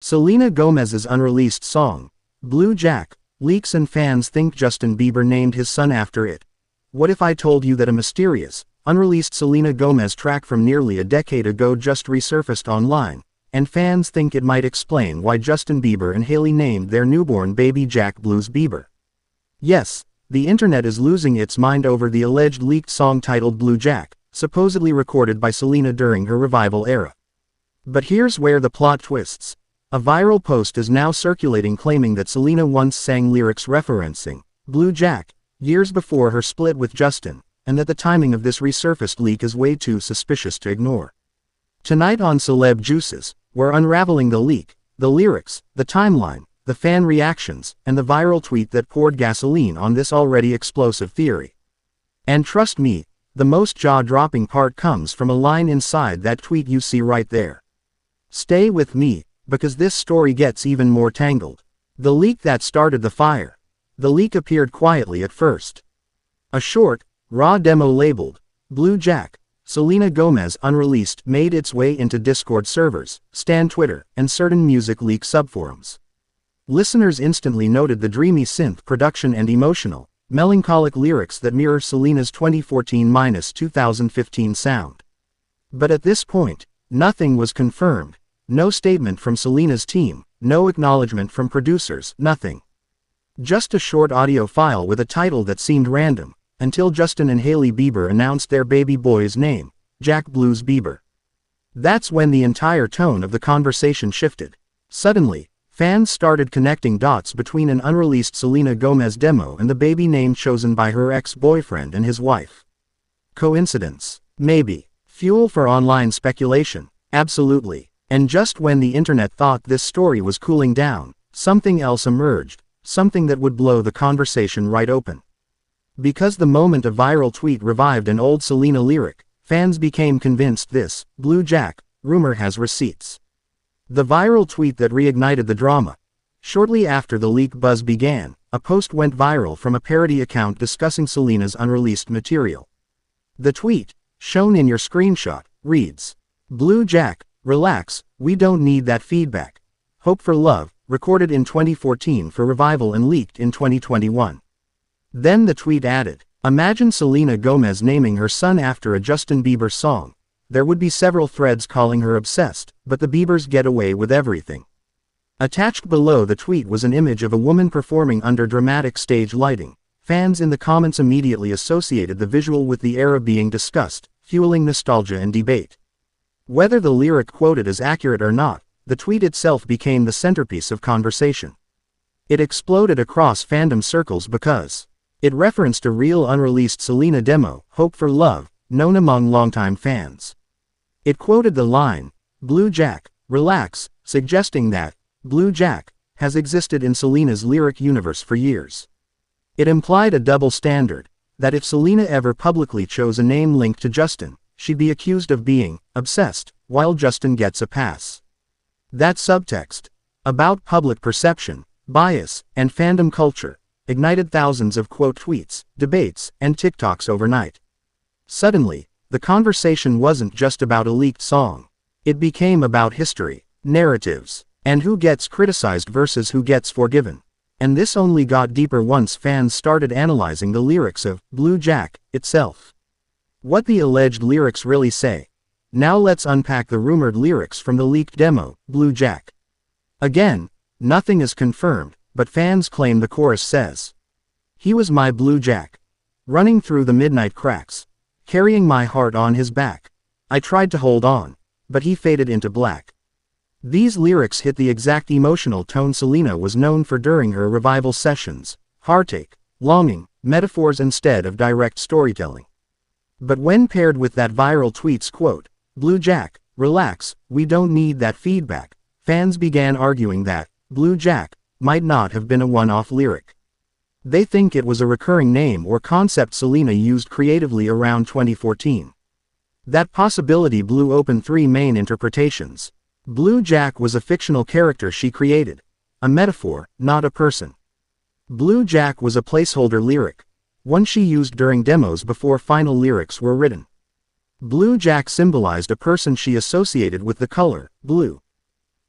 Selena Gomez's unreleased song, Blue Jack, leaks and fans think Justin Bieber named his son after it. What if I told you that a mysterious, unreleased Selena Gomez track from nearly a decade ago just resurfaced online, and fans think it might explain why Justin Bieber and Hailey named their newborn baby Jack Blues Bieber? Yes, the internet is losing its mind over the alleged leaked song titled Blue Jack, supposedly recorded by Selena during her revival era. But here's where the plot twists. A viral post is now circulating claiming that Selena once sang lyrics referencing Blue Jack years before her split with Justin, and that the timing of this resurfaced leak is way too suspicious to ignore. Tonight on Celeb Juices, we're unraveling the leak, the lyrics, the timeline, the fan reactions, and the viral tweet that poured gasoline on this already explosive theory. And trust me, the most jaw-dropping part comes from a line inside that tweet you see right there. Stay with me, because this story gets even more tangled. The leak that started the fire. The leak appeared quietly at first. A short, raw demo labeled Blue Jack, Selena Gomez unreleased made its way into Discord servers, Stan Twitter, and certain music leak subforums. Listeners instantly noted the dreamy synth production and emotional, melancholic lyrics that mirror Selena's 2014-2015 sound. But at this point, nothing was confirmed. No statement from Selena's team, no acknowledgement from producers, nothing. Just a short audio file with a title that seemed random, until Justin and Hailey Bieber announced their baby boy's name, Jack Blues Bieber. That's when the entire tone of the conversation shifted. Suddenly, fans started connecting dots between an unreleased Selena Gomez demo and the baby name chosen by her ex-boyfriend and his wife. Coincidence? Maybe. Fuel for online speculation? Absolutely. And just when the internet thought this story was cooling down, something else emerged, something that would blow the conversation right open. Because the moment a viral tweet revived an old Selena lyric, fans became convinced this Blue Jack rumor has receipts. The viral tweet that reignited the drama. Shortly after the leak buzz began, a post went viral from a parody account discussing Selena's unreleased material. The tweet, shown in your screenshot, reads, Blue Jack, relax, we don't need that feedback. Hope for Love, recorded in 2014 for revival and leaked in 2021. Then the tweet added, imagine Selena Gomez naming her son after a Justin Bieber song. There would be several threads calling her obsessed, but the Biebers get away with everything. Attached below the tweet was an image of a woman performing under dramatic stage lighting. Fans in the comments immediately associated the visual with the era being discussed, fueling nostalgia and debate. Whether the lyric quoted is accurate or not, the tweet itself became the centerpiece of conversation. It exploded across fandom circles because it referenced a real unreleased Selena demo, Hope for Love, known among longtime fans. It quoted the line, Blue Jack, relax, suggesting that Blue Jack has existed in Selena's lyric universe for years. It implied a double standard, that if Selena ever publicly chose a name linked to Justin, she'd be accused of being obsessed, while Justin gets a pass. That subtext, about public perception, bias, and fandom culture, ignited thousands of quote tweets, debates, and TikToks overnight. Suddenly, the conversation wasn't just about a leaked song. It became about history, narratives, and who gets criticized versus who gets forgiven. And this only got deeper once fans started analyzing the lyrics of Blue Jack itself. What the alleged lyrics really say. Now let's unpack the rumored lyrics from the leaked demo, Blue Jack. Again, nothing is confirmed, but fans claim the chorus says, he was my Blue Jack, running through the midnight cracks, carrying my heart on his back. I tried to hold on, but he faded into black. These lyrics hit the exact emotional tone Selena was known for during her revival sessions, heartache, longing, metaphors instead of direct storytelling. But when paired with that viral tweet's quote, Blue Jack, relax, we don't need that feedback, fans began arguing that Blue Jack might not have been a one-off lyric. They think it was a recurring name or concept Selena used creatively around 2014. That possibility blew open three main interpretations. Blue Jack was a fictional character she created, a metaphor, not a person. Blue Jack was a placeholder lyric, one she used during demos before final lyrics were written. Blue Jack symbolized a person she associated with the color blue,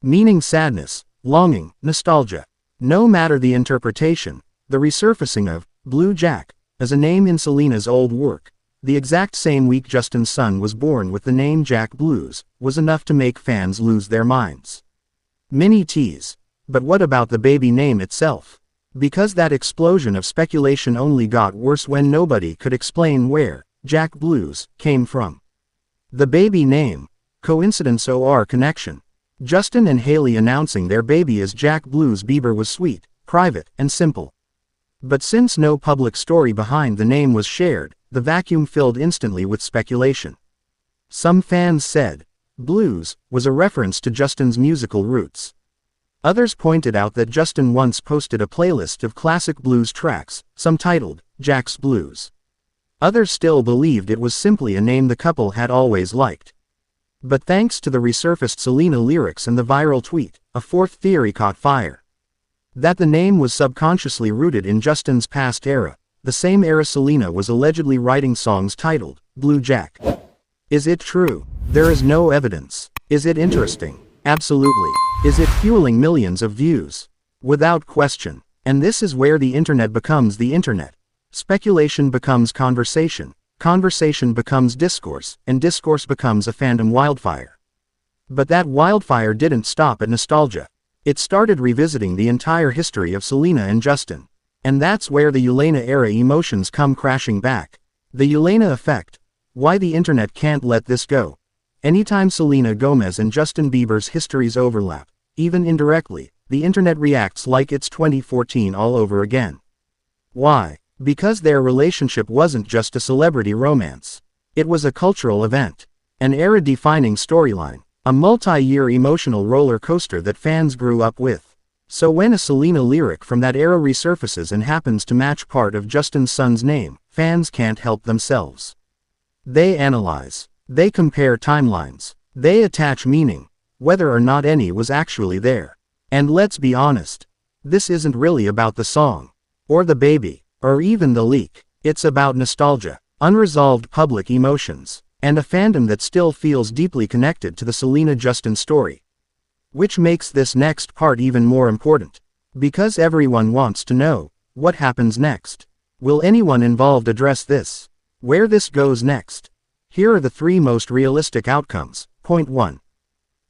meaning sadness, longing, nostalgia. No matter the interpretation, the resurfacing of Blue Jack as a name in Selena's old work, the exact same week Justin's son was born with the name Jack Blues, was enough to make fans lose their minds. Mini tease. But what about the baby name itself? Because that explosion of speculation only got worse when nobody could explain where Jack Blues came from. The baby name. Coincidence or connection? Justin and Hailey announcing their baby as Jack Blues Bieber was sweet, private, and simple. But since no public story behind the name was shared, the vacuum filled instantly with speculation. Some fans said, Blues was a reference to Justin's musical roots. Others pointed out that Justin once posted a playlist of classic blues tracks, some titled, Jack's Blues. Others still believed it was simply a name the couple had always liked. But thanks to the resurfaced Selena lyrics and the viral tweet, a fourth theory caught fire. That the name was subconsciously rooted in Justin's past era, the same era Selena was allegedly writing songs titled, Blue Jack. Is it true? There is no evidence. Is it interesting? Absolutely. Is it fueling millions of views? Without question. And this is where the internet becomes the internet. Speculation becomes conversation. Conversation becomes discourse, and discourse becomes a fandom wildfire. But that wildfire didn't stop at nostalgia. It started revisiting the entire history of Selena and Justin. And that's where the Jelena-era emotions come crashing back. The Jelena effect. Why the internet can't let this go. Anytime Selena Gomez and Justin Bieber's histories overlap, even indirectly, the internet reacts like it's 2014 all over again. Why? Because their relationship wasn't just a celebrity romance. It was a cultural event. An era-defining storyline. A multi-year emotional roller coaster that fans grew up with. So when a Selena lyric from that era resurfaces and happens to match part of Justin's son's name, fans can't help themselves. They analyze. They compare timelines. They attach meaning, whether or not any was actually there. And let's be honest. This isn't really about the song. Or the baby. Or even the leak. It's about nostalgia, unresolved public emotions, and a fandom that still feels deeply connected to the Selena-Justin story. Which makes this next part even more important. Because everyone wants to know, what happens next? Will anyone involved address this? Where this goes next? Here are the three most realistic outcomes. Point 1.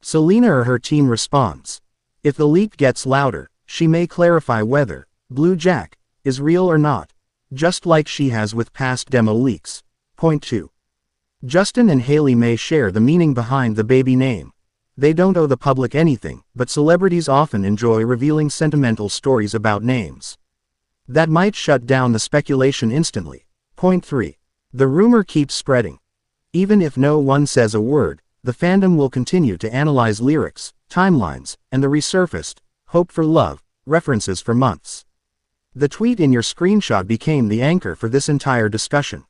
Selena or her team responds. If the leak gets louder, she may clarify whether Blue Jack is real or not, just like she has with past demo leaks. Point 2. Justin and Hailey may share the meaning behind the baby name. They don't owe the public anything, but celebrities often enjoy revealing sentimental stories about names. That might shut down the speculation instantly. Point 3. The rumor keeps spreading. Even if no one says a word, the fandom will continue to analyze lyrics, timelines, and the resurfaced, hope for love, references for months. The tweet in your screenshot became the anchor for this entire discussion.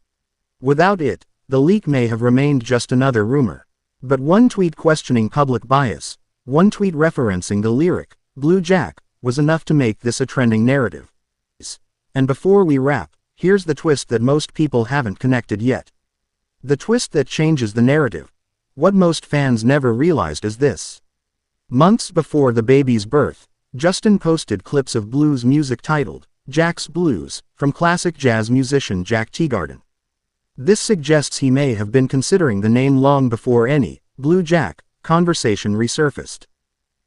Without it, the leak may have remained just another rumor. But one tweet questioning public bias, one tweet referencing the lyric, Blue Jack, was enough to make this a trending narrative. And before we wrap, here's the twist that most people haven't connected yet. The twist that changes the narrative. What most fans never realized is this. Months before the baby's birth, Justin posted clips of blues music titled, Jack's Blues, from classic jazz musician Jack Teagarden. This suggests he may have been considering the name long before any Blue Jack conversation resurfaced.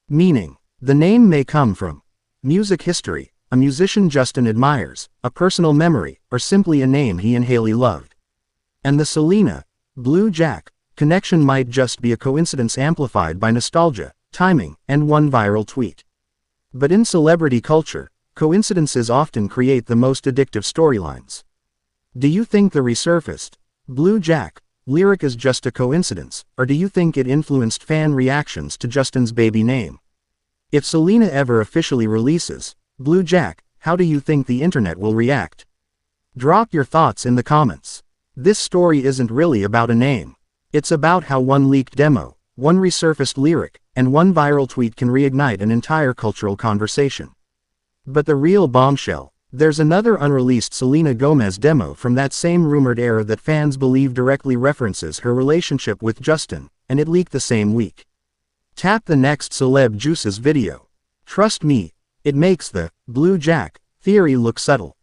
Meaning, the name may come from music history, a musician Justin admires, a personal memory, or simply a name he and Hailey loved. And the Selena, Blue Jack, connection might just be a coincidence amplified by nostalgia, timing, and one viral tweet. But in celebrity culture, coincidences often create the most addictive storylines. Do you think the resurfaced Blue Jack lyric is just a coincidence, or do you think it influenced fan reactions to Justin's baby name? If Selena ever officially releases Blue Jack, how do you think the internet will react? Drop your thoughts in the comments. This story isn't really about a name. It's about how one leaked demo, one resurfaced lyric, and one viral tweet can reignite an entire cultural conversation. But the real bombshell, there's another unreleased Selena Gomez demo from that same rumored era that fans believe directly references her relationship with Justin, and it leaked the same week. Tap the next Celeb Juices video. Trust me, it makes the blue jack theory look subtle.